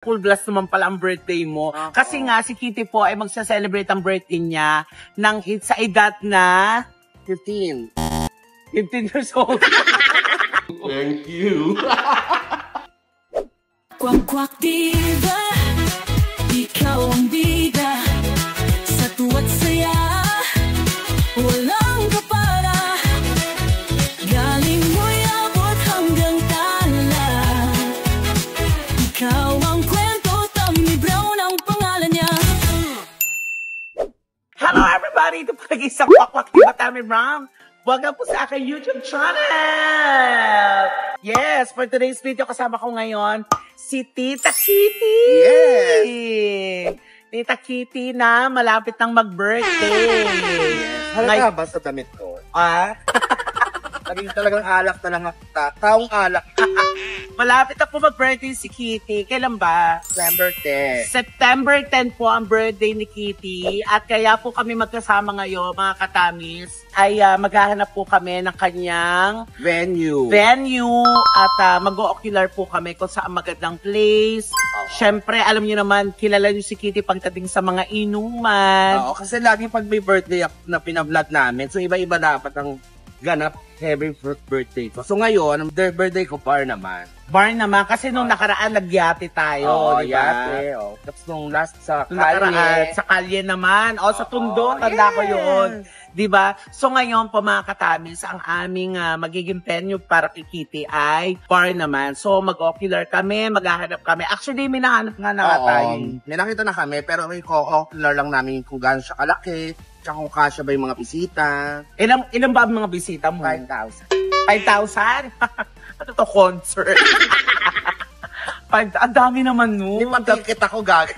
Full blast naman pala ang birthday mo. Kasi nga, si Kitty po ay magsa-celebrate ang birthday niya sa edad na 15 years old. Thank you. Kwak-kwak diva, ikaw ang bida. Sa tuwa't saya, walang kapara. Galing mo'y abot hanggang tala. Ikaw ang kwento, Tommy Brown ang pangalan niya. Hello everybody! Ito pa isang Kwak-kwak Diva Tommy Brown. Welcome po sa aking YouTube channel! Yes, for today's video kasama ko ngayon si Tita Kitty! Yes! Tita Kitty na malapit nang mag-birthday. Halata ba sa damit ko? Talagang alak na lang taong alak. Malapit na po mag-birthday si Kitty. Kailan ba? September 10. September 10 po ang birthday ni Kitty. At kaya po kami magkasama ngayon, mga katamis, ay maghahanap po kami ng kanyang venue. At mag-o-ocular po kami kung saan magandang place. Siyempre, alam niyo naman, kilala niyo si Kitty pagdating sa mga inuman. Oo, kasi lagi pag may birthday na pina-vlog namin, so iba-iba dapat ang ganap every birthday ko. So ngayon, ang birthday ko, bar naman. Bar naman, kasi nung nakaraan, nagyate tayo, di ba? Yate. Tapos nung last sa kalye. Sa kalye naman. Sa Tondo, tanda ko yun. Di ba? So ngayon po mga katamis, ang aming magiging venue para kay Kitty ay bar naman. So mag-ocular kami, maghahanap kami. Actually, may nahanap nga na tayo. May nakita na kami, pero may ocular lang namin kung gaano siya kalaki, tsaka kung kasya ba yung mga bisita. Ilan ba ang mga bisita mo? 5,000. 5,000? Ano to, concert? Ang dami naman nun. Hindi mag-ticket ako, gaga.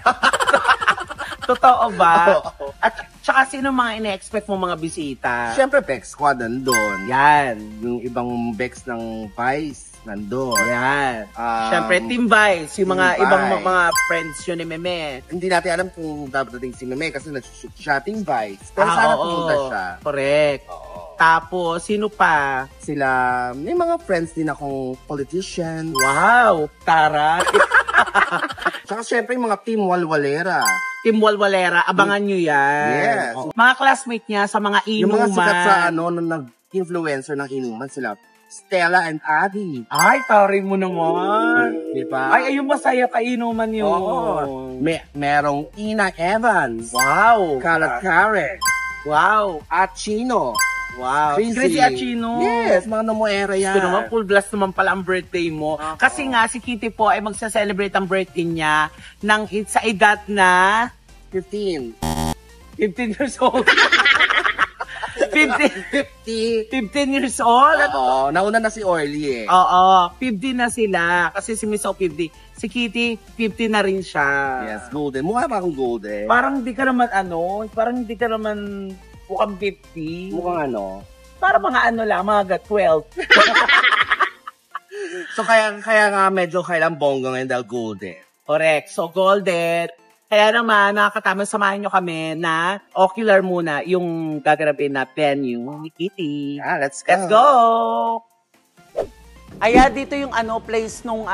Totoo ba? At tsaka sino mga ina-expect mo mga bisita? Siyempre, Bex Squad nandun. Yan. Yung ibang Bex ng Vice nandun. Yan. Siyempre, Team Vice. Yung mga ibang mga friends yun ni Meme. Hindi natin alam kung dating si Meme kasi nag-shoot siya, Team Vice. Pero sana pumunta siya. Correct. Tapos, sino pa? Sila, may mga friends din akong politician. Wow! Tara! Tsaka syempre yung mga Team Walwalera. Team Walwalera, abangan nyo yan. Yes. Mga classmate niya sa mga inuman. Yung mga sikat sa nag-influencer ng inuman sila. Stella and Abby. Ay, taray mo naman. Diba? Ay, ayun masaya ka inuman yun. Oo. Merong Ina Evans. Wow! Kalat Karen. Wow! At Chino. Wow. Gracie Achino. Yes, mga namuera yan. Ito naman, full blast naman pala ang birthday mo. Kasi nga, si Kitty po ay magsa-celebrate ang birthday niya sa edad na 15 years old. 15 years old? Oo, nauna na si Orly eh. Oo, 50 na sila. Kasi si Miss O 50. Si Kitty, 50 na rin siya. Yes, golden. Mukha ba akong golden? Parang hindi ka naman mukhang 50. Mukhang ano? Para mga lang, mga 12. So kaya nga medyo kailang bongga ngayon dahil golden. Correct. So golden. Kaya naman, nakakatama, samahan nyo kami na ocular muna yung gaganapin na venue ni Kitty. Let's go. Let's go! Ayan, dito yung place nung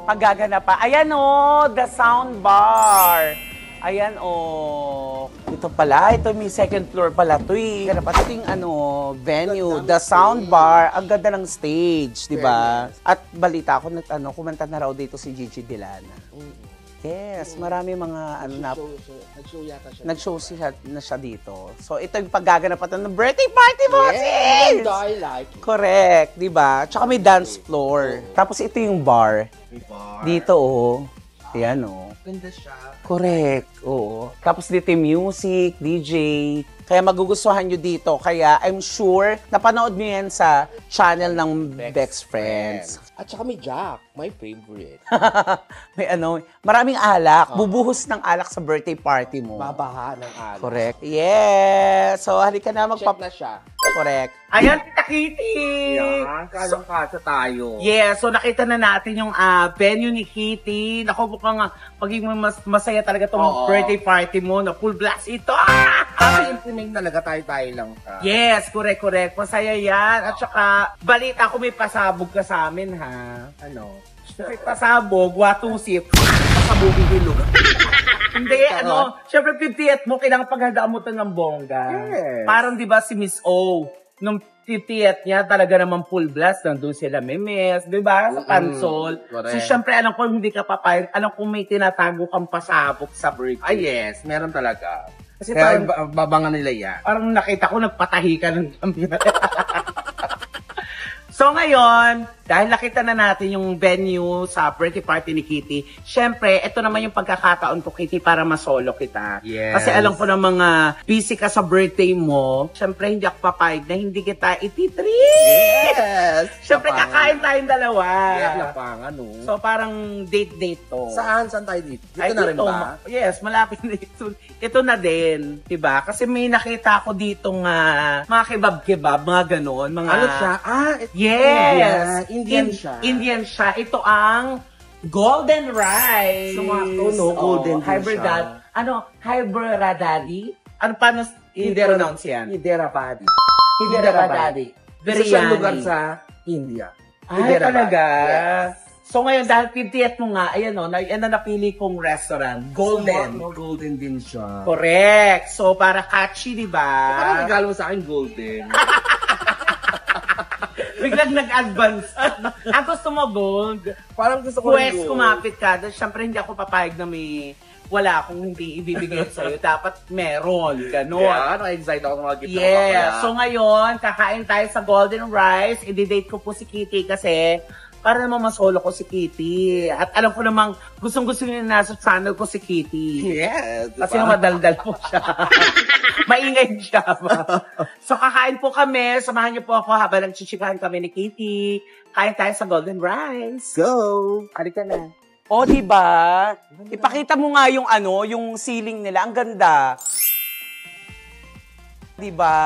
paggaganap pa. Ayan the sound bar. Ayan ito pala, ito may second floor pala ito eh. Ito yung venue, the sound bar, ang ganda ng stage, di ba? At balita ko, kumanta na raw dito si Gigi Delana. Yes, marami mga nag-show yata siya. Nag-show na siya dito. So ito yung paggaganap ng birthday party mo, sis! I like it. Correct, di ba? Tsaka may dance floor. Tapos ito yung bar. Dito Ayan Ganda siya. Correct. Oo. Tapos dito yung music, DJ. Kaya magugustuhan nyo dito. Kaya I'm sure napanood nyo yan sa channel ng Bex Friends. At saka may Jack, my favorite. May maraming alak. Bubuhos ng alak sa birthday party mo. Babaha ng alak. Correct. Yes. So halika na Check na siya. Correct. Ayan, Tita Kitty! Yan, kasang-kasa tayo. Yeah, so nakita na natin yung venue ni Kitty. Naku, mukhang magiging masaya talaga itong birthday party mo na full blast ito. Intimate talaga tayo lang. Yes, correct. Masaya yan. At saka, balita ko may pasabog ka sa amin, ha? Pasabog, watusip, pasabugin yung lugar. Hindi, syempre 50th mo, kailangan paghandaan mo ito ng bongga. Yes. Parang di ba si Miss O, nung 50th niya, talaga naman full blast, nandun sila memes, di ba? Sa pansol. Correct. So, syempre, alam ko hindi ka papayag, alam ko may tinatago kang pasabog sa birthday. Ah, yes. Meron talaga. Kasi Kaya parang, babangan nila yan. parang nakita ko, nagpatahi ka ng So ngayon, dahil nakita na natin yung venue sa birthday party ni Kitty, syempre, ito naman yung pagkakataon ko, Kitty, para masolo kita. Yes. Kasi alam ko na mga busy ka sa birthday mo, syempre hindi ako papayag na hindi kita ititreat. Yes! Syempre, kakain tayong dalawa. Yes, lapangan, no? So parang date-date to. Saan? Saan tayo dito? Dito Ay, na rin ito, ba? Yes, malapit na ito. Ito na din, 'di ba? Kasi may nakita ako dito nga mga kebab-kebab, mga ganon, mga Ano siya? Ah, Yes. Indian siya. Indian siya. Ito ang golden rice. Sumakto, no? Golden din hybridad. siya. Ano? Hybridaddy? Ano paano i-pronounce yan? Hyderabadi. Hyderabadi. Isa siyang lugar sa India. Ay, Hyderabad. talaga? Yes. So ngayon, dahil 50th mo nga, ayan o, yan na napili kong restaurant. Golden. Golden din siya. Correct. So, para catchy, di ba? Parang regalo mo sa akin, golden. Biglang nag-advance. Ang gusto mo, gold. Parang gusto ko Pwes, gold. kumapit ka. Siyempre, hindi ako papayag na may wala akong hindi ibibigay sa'yo. Dapat meron. Ganon. Yeah, na-excite ako sa mga gift. Yeah. So ngayon, kakain tayo sa Golden Rice. I-date ko po si Kitty kasi para naman masolo ko si Kitty. At alam ko namang gustong-gusto niya na nasa channel ko si Kitty. Yes. Kasi madaldal po siya. Maingay siya. So kakain po kami. Samahan niyo po ako habang nagchichikahan kami ni Kitty. Kain tayo sa Golden Rice. Go! Halika na. O, diba? Ipakita mo nga yung yung ceiling nila. Ang ganda. Diba?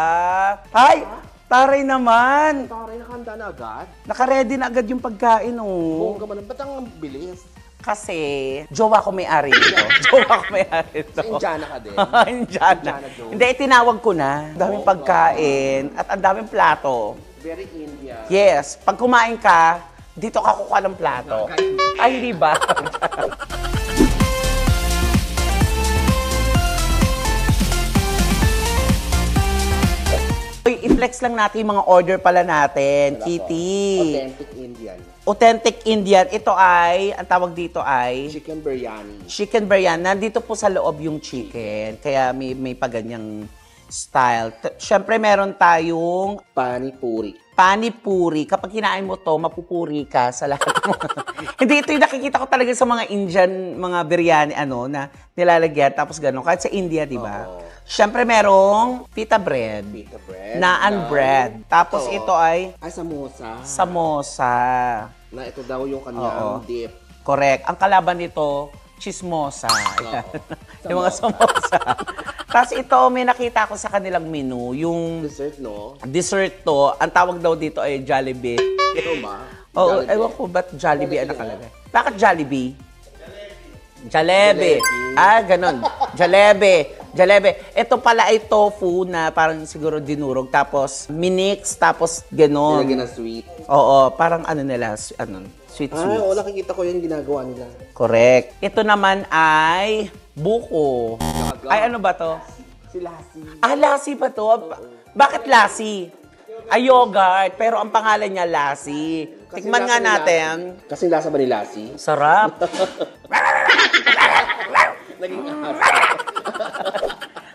Ay! Taray naman! Taray, nakahanda na agad. Naka-ready na agad yung pagkain, oh. Bongga man. Ba't ang bilis? Kasi, jowa ko may-ari nito. Jowa ko may-ari nito. Indiana ka din. Indiana. Indiana Jones. Hindi, tinawag ko na. Ang daming pagkain at ang daming plato. Very Indian. Yes, pag kumain ka, dito ka kukuha ng plato. Ay, hindi ba? Uy, i-flex lang natin yung mga order pala natin, Kitty. Authentic Indian. Authentic Indian. Ito ay, ang tawag dito ay Chicken biryani. chicken biryani. Nandito po sa loob yung chicken. Kaya may paganyang style. Siyempre, meron tayong Pani puri. panipuri. Kapag kinain mo to, mapupuri ka sa lahat mo. Hindi, ito yung nakikita ko talaga sa mga Indian, mga biryani, na nilalagyan. Tapos gano'n. Kahit sa India, di ba? Oo. Siyempre, merong pita bread. Pita bread. Naan bread. Tapos Oo. ito ay Ay, samosa. samosa. Na ito daw yung kanyang Oo. dip. Correct. Ang kalaban nito, chismosa. Ayan. Yung mga samosa. Tapos ito, may nakita ko sa kanilang menu, yung Dessert, no? dessert to, ang tawag daw dito ay Jollibee. Ito ba? Oo, Jollibee. ewan ko ba't Jollibee ang nakalagay. Bakit Jollibee? Jalebi. Ah, ganun. Jalebi. Ito pala ay tofu na parang siguro dinurog. Tapos minix, tapos ganun. Nilagyan ng sweet. Oo, parang sweet. Ah, oo, nakikita ko yung ginagawa nila. Correct. Ito naman ay buko. Ay, ano ba to? Si Lassie. Ah, lassi ba to? Bakit lassi? Ay, yogurt. Pero ang pangalan niya lassi. Tikman nga natin. Kasi lasa ba ni Lassie? Sarap. Naging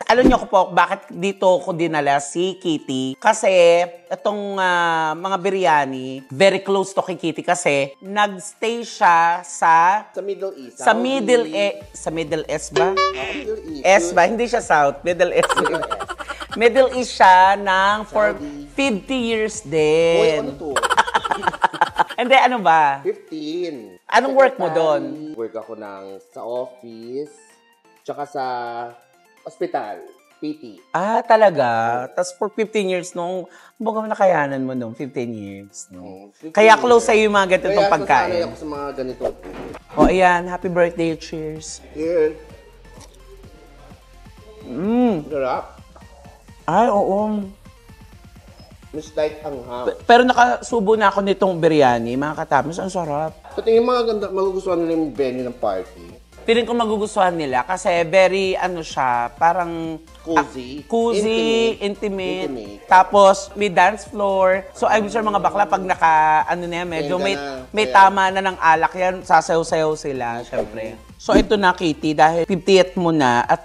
Alam niyo ko po, bakit dito ko dinala si Kitty? Kasi itong mga biryani, very close to kay Kitty kasi nagstay siya sa Middle East. sa Middle East ba? Middle East. East ba? Hindi siya South. Middle East. Middle East siya for 50 years Hoy, din. ano to? Hindi, ano ba? 15. Anong work mo doon? Work ako sa office, tsaka sa hospital, PT. Ah, talaga? Tapos for 15 years nung, baga nakayanan mo nung 15 years. No? 15 Kaya years. close sa'yo yung mga ganitong Kaya pagkain. nasanay ako sa mga ganito. O, ayan. Happy birthday. Cheers. Here. Sarap. Ay, oo. Miss Light ang ham. Pero nakasubo na ako nitong biryani. Mga katamis, ang sarap. Sa tingin mga ganda, magugustuhan nila yung venue ng party. Feeling ko magugustuhan nila kasi very, ano siya, parang... Cozy. Cozy, intimate. Tapos, may dance floor. So, I'm sure mga bakla, pag naka, ano na yan, medyo may tama na ng alak yan, sasayaw-sayaw sila, syempre. So, ito na, Kitty, dahil 50th mo na at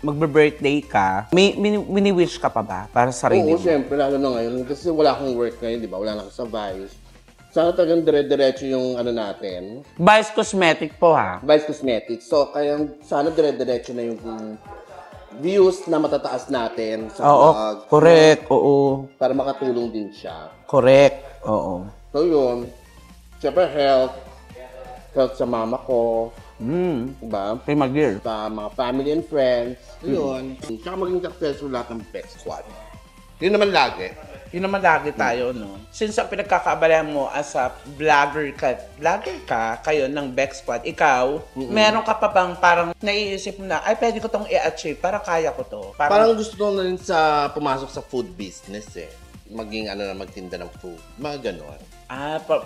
magbe-birthday ka, may mini-wish ka pa ba para sa sarili mo? Oo, syempre, lalo na ngayon. Kasi wala akong work ngayon, di ba? Wala na ako sa Vice. Sana talagang dire-diretso yung ano natin. Vice Cosmetic po, ha? Vice Cosmetics. So, kaya sana dire-diretso na yung views na matataas natin sa Oo, vlog. correct, oo. Para makatulong din siya. Correct, oo. So, yun. Siyempre, health sa mama ko. Diba? Kay Magir. Sa mga family and friends. Yun. Tsaka maging successful lahat ng Bex Squad. Yun naman lagi. Yun naman lagi tayo, no? Since ang pinagkakaabalahan mo as a vlogger ka kayo ng Bex Squad, ikaw, meron ka pa bang parang naiisip mo na, ay, pwede ko tong i-achieve, parang kaya ko to. Parang gusto ko na rin sa pumasok sa food business eh. Maging magtinda ng food. Mga ganon.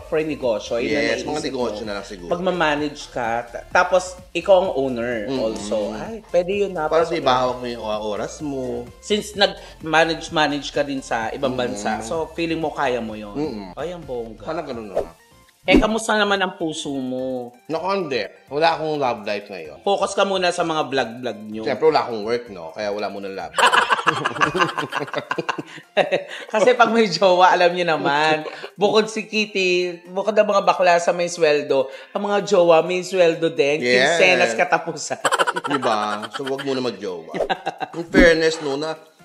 For negosyo. Yun Yes, ang mga naisip negosyo mo. na lang siguro. Pag ma-manage ka, tapos ikaw ang owner also. Ay, pwede yun na. Para sa ibahawak mo yung oras mo. Since nag-manage ka din sa ibang bansa, so feeling mo kaya mo yun. Ay, ang bongga. Sana ganun na. Kamusta naman ang puso mo? Naku, hindi. Wala akong love life ngayon. Focus ka muna sa mga vlog-vlog nyo. Siyempre, wala akong work, no? Kaya wala muna love. Kasi pag may jowa, alam niyo naman, bukod si Kitty, bukod ang mga bakla sa may sweldo, ang mga jowa may sweldo din, Yes. kinsenas katapusan. Diba? So, wag muna mag-jowa. In fairness, no,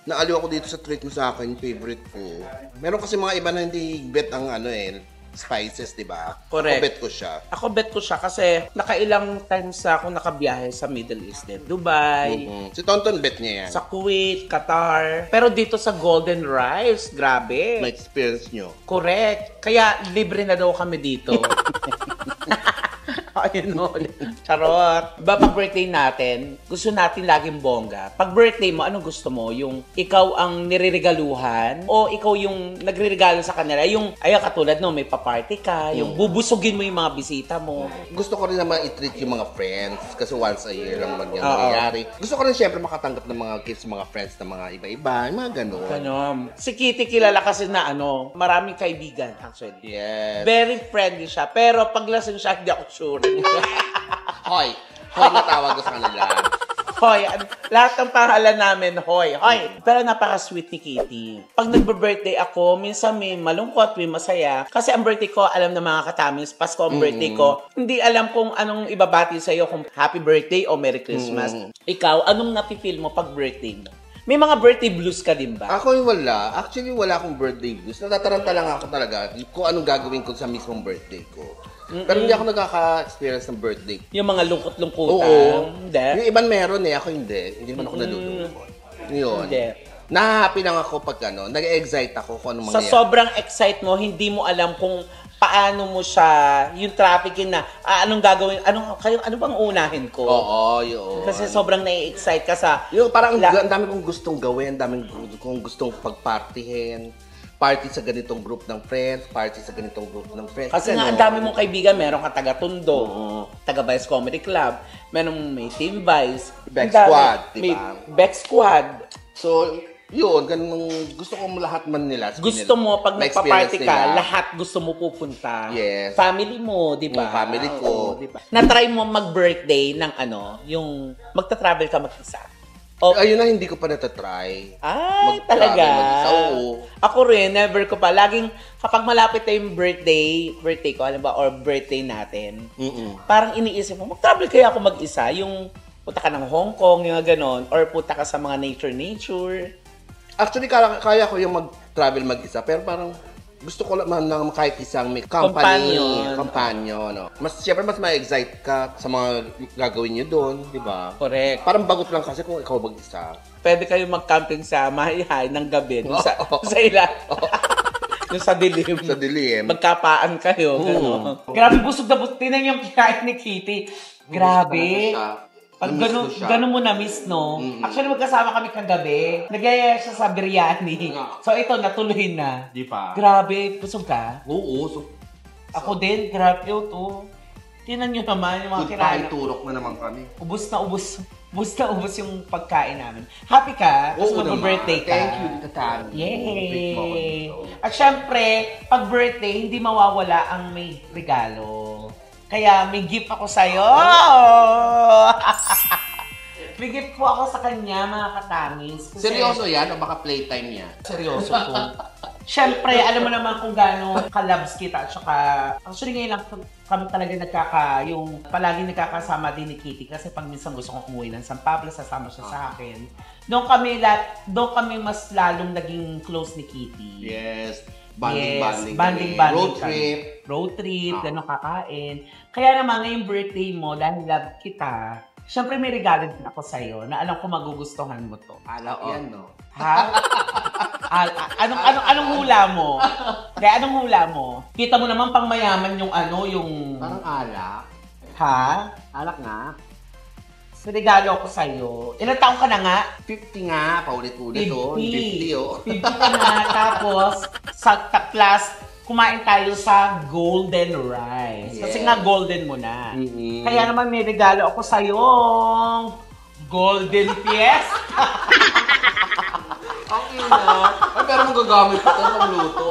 naaliw ako dito sa treat mo sa akin, favorite ko. Meron kasi mga iba na hindi bet ang spices, di ba? Correct. Ako bet ko siya. Ako bet ko siya kasi nakailang times ako nakabiyahe sa Middle East din. Dubai, Si Tonton bet niya yan. sa Kuwait, Qatar. Pero dito sa Golden Rice, grabe. May experience nyo. Correct. Kaya libre na daw kami dito. Ayun no. Charot. Pag birthday natin, gusto natin laging bongga. Pag birthday mo, anong gusto mo? Yung ikaw ang niriregaluhan? O ikaw yung nagre-regalo sa kanila? Yung, katulad no, may pa-party ka, yung bubusugin mo yung mga bisita mo. Gusto ko rin naman i-treat yung mga friends kasi once a year lang man yan nangyayari. Gusto ko rin syempre makatanggap ng mga gifts sa mga friends na mga iba-iba, yung mga ganun. Ganon. Si Kitty kilala kasi na maraming kaibigan actually. Yes. Very friendly siya. Pero pag lasing siya, hindi ako sure. Hoy na tawag ko sa kanila. Hoy, lahat ng pangalan namin, Hoy. Pero napaka-sweet ni Kitty. Pag nagbe-birthday ako, minsan may malungkot, may masaya. Kasi ang birthday ko, alam na mga katamis, Pasko ang birthday ko. Hindi alam kung anong ibabati sa'yo, kung happy birthday o Merry Christmas. Ikaw, anong nafe-feel mo pag birthday mo? May mga birthday blues ka din ba? Ako yung wala. Actually, wala akong birthday blues. Natataranta lang ako talaga kung anong gagawin ko sa mismong birthday ko. Pero hindi ako nakaka-experience ng birthday. Yung mga lungkot-lungkutan? Oo. Hindi? Yung iban meron ako hindi. Hindi naman ako nalulungkot. Yun. Hindi. Na-happy lang ako pag nag-excite ako kung anong Sa mangyayari. sobrang excite mo, hindi mo alam kung paano mo siya, yung trafficking na, anong gagawin, ano bang unahin ko? Oo, yun. Kasi sobrang nai-excite ka sa... Yung parang ang dami kong gustong gawin, dami kong gustong pagpartihin. Party sa ganitong group ng friends, party sa ganitong group ng friends. Kasi nga, ang dami mong kaibigan, meron ka taga-Tondo, taga-Vice Comedy Club, meron may Team Vice. Bex ang dami. Squad, diba? May Bex Squad. So, yun, ganun, gusto ko lahat man nila. Gusto mo, pag Ma-experience nagpa-party ka, nila. lahat gusto mo pupunta. Yes. Family mo, di ba? Yung family ko. Oo, di ba? Na-try mo mag-birthday ng yung magta-travel ka mag-isa. O, Ayun na, hindi ko pa natatry. ay, Mag-travel talaga. mag-isa, oo. Ako rin, never ko pa. Laging, kapag malapit na yung birthday ko, alam ba, or birthday natin, parang iniisip mo, mag-travel kaya ako mag-isa? Yung punta ka ng Hong Kong, yung ganon, or punta ka sa mga nature. Actually, kaya ko yung mag-travel mag-isa, pero parang gusto ko lang ng kahit isang may companion. No? Siyempre, mas ma-excite ka sa mga gagawin nyo doon, di ba? Correct. Parang bagot lang kasi kung ikaw mag-isa. Pwede kayo mag-camping sa Mahihay ng gabi, dun sa ilan. Yung sa dilim. Sa dilim. Magkapaan kayo. Gano'n. Grabe, busog na busog. Tinan yung kinain ni Kitty. Grabe. Pag gano'n mo na-miss, no? Actually, magkasama kami kagabi. Nagyaya siya sa biryani. So, ito, natuloy na. Di pa. Grabe, busog ka? Oo. So, Ako din, grabe to. Tingnan nyo naman yung mga Good kirana. turok na naman kami. Ubus na ubus yung pagkain namin. Happy ka? Kasi mag-birthday ka. Thank you, Tita Tami. Yay! At syempre, pag birthday, hindi mawawala ang may regalo. Kaya may gift ako sa'yo! May gift po ako sa kanya, mga katamis. Kasi Seryoso yan o baka playtime yan? seryoso po. Siyempre, alam mo naman kung gaano ka-loves kita. At saka, actually ngayon lang kami talaga yung palagi nagkakasama din ni Kitty. Kasi pag minsan gusto kong umuwi ng San Pablo, sasama siya sa akin. Doon kami mas lalong naging close ni Kitty. Yes. Banding Road kami. trip. Road trip, gano'ng kakain. Kaya naman ngayong birthday mo, dahil love kita, siyempre may regalo din ako sa'yo na alam ko magugustuhan mo to. Alaw yan, no? Ha? Anong hula mo? Kaya anong hula mo? Kita mo naman pang mayaman yung yung... Parang alak. Ha? Alak nga. So, regalo ako sa'yo. Ilang taong ka na nga? 50 nga, paulit-ulit oh. 50 oh. 50 ka na. Tapos, sa class, kumain tayo sa golden rice. Kasi Yes. nga golden mo na. Mm-hmm. Kaya naman may regalo ako sa'yo. Golden Fiesta. Ang ina. Ay, pero magagamit ko ito pagluto.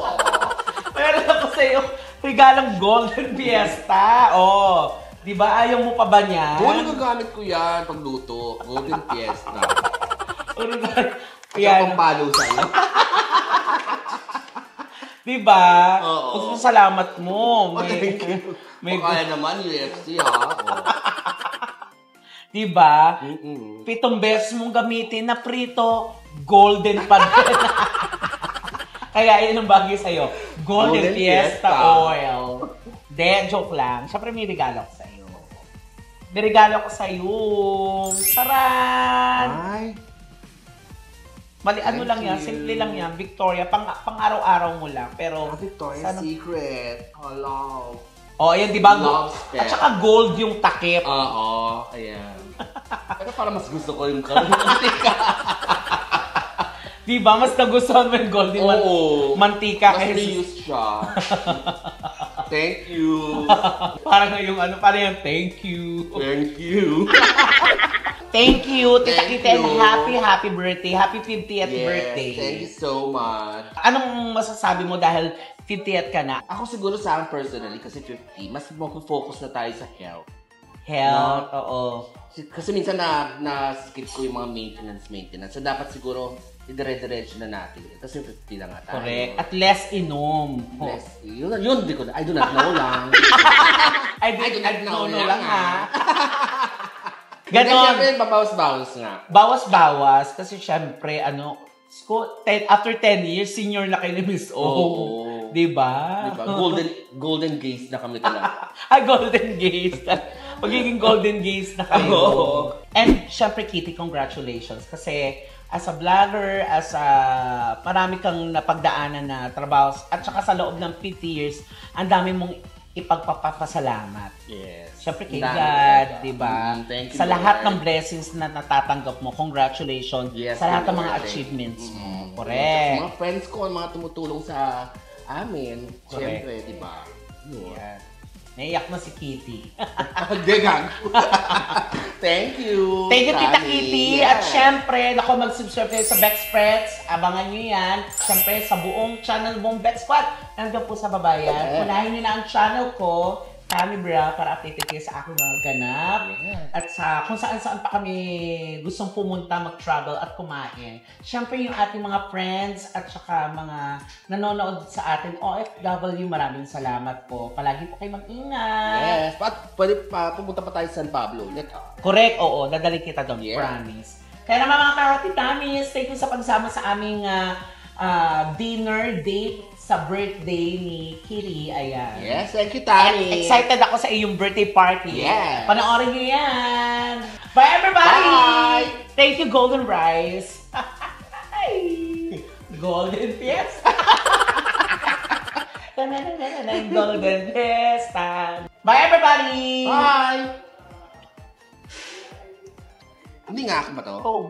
Meron ako sa'yo regalong golden fiesta. Oh, di ba ayaw mo pa ba niyan? Oo, nagagamit ko yan pagluto. Golden Fiesta. Yan. Ang palo sa'yo. Di ba? Oo. Salamat mo. Thank you. Kaya naman, UFC ha. Di ba? 7 Mm-mm. beses mong gamitin na prito, golden pa rin. Kaya yun ang bagay sa'yo. Golden Golden Fiesta Fiesta. Oil. De, joke lang. Siyempre may regalo ko sa'yo. May regalo ko sa'yo. Saran! Ay. Mali, ano Thank lang yan, you. simple lang yan. Victoria, pang araw-araw mo lang. Pero, Victoria's sana- Secret. Hello. Oh, ayan, di ba? Love At spell. saka gold yung takip. Oo. Ayan. Pero parang mas gusto ko yung Di ba? Mas nagustuhan mo yung gold yung Oo. mantika. Mas Kaysa- reuse siya. Thank you. Parang yung parang yung thank you. Thank you. Thank you, Tita Thank Kitty, and you. happy birthday. Happy 50th birthday. Thank you so much. Anong masasabi mo dahil 50th ka na? Ako siguro sa akin personally, kasi 50, mas mag-focus na tayo sa health. Health, oo. Kasi minsan na-skip ko yung mga maintenance. So dapat siguro, idire-diretso na natin. Kasi 50 lang nga tayo. Correct. At less inom. Less, yun, di ko na, I do not know lang. I do not know lang ha. Ganon. Ganon. Siyempre, babawas-bawas nga. Bawas-bawas kasi syempre after 10 years, senior na kayo ni Miss O. Oo. Diba? Diba? Golden gaze na kami talaga. Ay, golden gaze. Magiging golden gaze na kayo. Oo. And syempre, Kitty, congratulations. Kasi as a vlogger, marami kang napagdaanan na trabaho. At saka sa loob ng 50 years, ang dami mong ipagpapasalamat. Yes. Siyempre kay Dami God, talaga. di ba? Thank you, Sa lahat Lord. ng blessings na natatanggap mo, congratulations. Yes, sa lahat ng mga Lord. achievements mo. Sa Correct. mga friends ko, mga tumutulong sa amin. Correct. Siyempre, di ba? Yan. Naiyak na si Kitty. Degang. Thank you. Thank you, Tita Tani. Kitty. Yes. At syempre, mag-subscribe kayo sa Bex Spreads. Abangan nyo yan. Syempre, sa buong channel mong Bex Squad. Nandun po sa babayan. Correct. Unahin nyo na ang channel ko, Tami Bra, para updated kayo sa aking mga ganap. Yes. At sa kung saan-saan pa kami gustong pumunta, mag-travel at kumain. Syempre, yung ating mga friends at saka mga nanonood sa atin, OFW, maraming salamat po. Palagi po kayo mag-ingat. Yes. Pwede pa, pumunta pa tayo sa San Pablo ulit. Correct, oo. Dadalhin kita doon, Yeah. promise. Kaya naman mga kahati tamis, thank you sa pagsama sa aming dinner date sa birthday ni Kitty. Ayan. Yes, thank you, And Tani. excited ako sa iyong birthday party. Yes. Panoorin niyo yan. Bye, everybody! Bye! Thank you, Golden Rice. Golden Fiesta. Golden Fiesta. Bye, everybody! Bye! Hindi nga ako ba to? Oh.